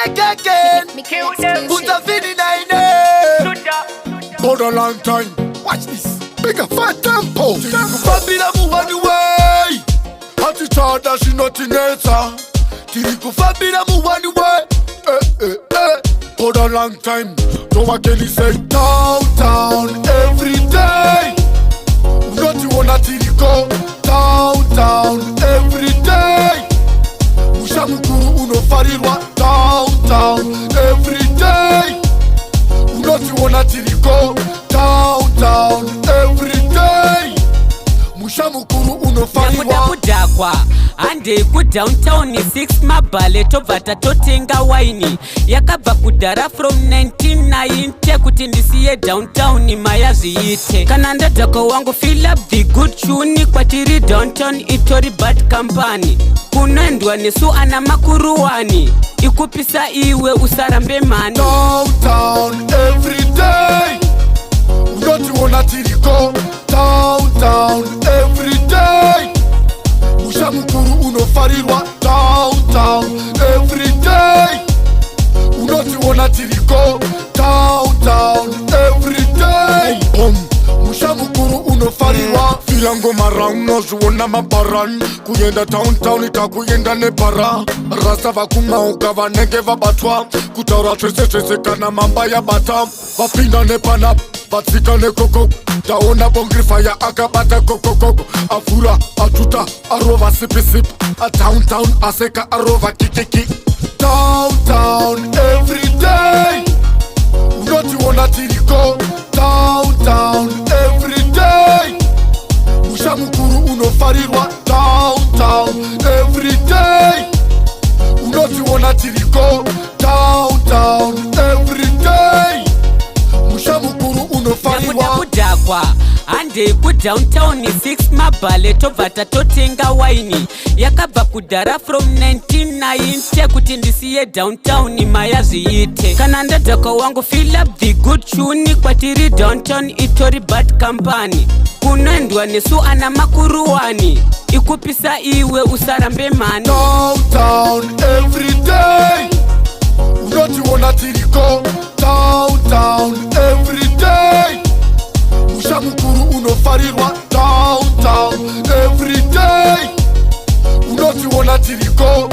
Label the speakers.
Speaker 1: again. Utafini na ine. For a long time. Watch this. Bigger fat tempo. Fabila muwani way. Hati chada she not in answer. Tiriku fabila muwani way. For a long time. No one can say downtown every day. Not you wanna tiriko downtown every day. Mushamukuru uno farirwa downtown every day. Not you wanna tiriko downtown every day. Mushamukuru uno farirwa
Speaker 2: kudakwa ande ku downtown ni 6 mabale tovata totenga waini yakabva kudara from 1990 kuti ndisiye downtown ni mayazviite kana ndadhako wangu fill up the good tune kwatiri downtown itori bad company kunoendwa nesu ana makuruwani ikupisa iwe usarambe mani
Speaker 1: downtown every day. Unotiona tiriko downtown every day. Mushamukuru unofarirwa downtown every day. Unotiona tiriko downtown every day. Mushamukuru unofarirwa filango marang nozuona mabaran kuyenda downtown itakuyenda nebara rasa vakumauka vanenge vabatwa kutaura zvese kana mamba yabata vapinda nepana vatsika nekoko taona Bongrie Fyah akabata kokokoko avhura atuta arova sipisip downtown aseka arova kikiki downtown every day. Unotiona tiriko downtown every day. Mushamukuru unofarirwa downtown every day. Unotiona tiriko downtown every day. Mushamukuru unofarirwa
Speaker 2: kudakwa ande ku downtown ni 6 mabale tovata totenga waini yakabva kudara from 1990 kuti ndisiye downtown ni mayazviite kana ndadhako wangu fill up the good tune kwatiri downtown itori bad company kunoendwa nesu ana makuruwani ikupisa iwe usarambe mani
Speaker 1: downtown every day. Unotiona tiriko downtown every day. Mushamukuru unofarirwa downtown every day. Unotiona tiriko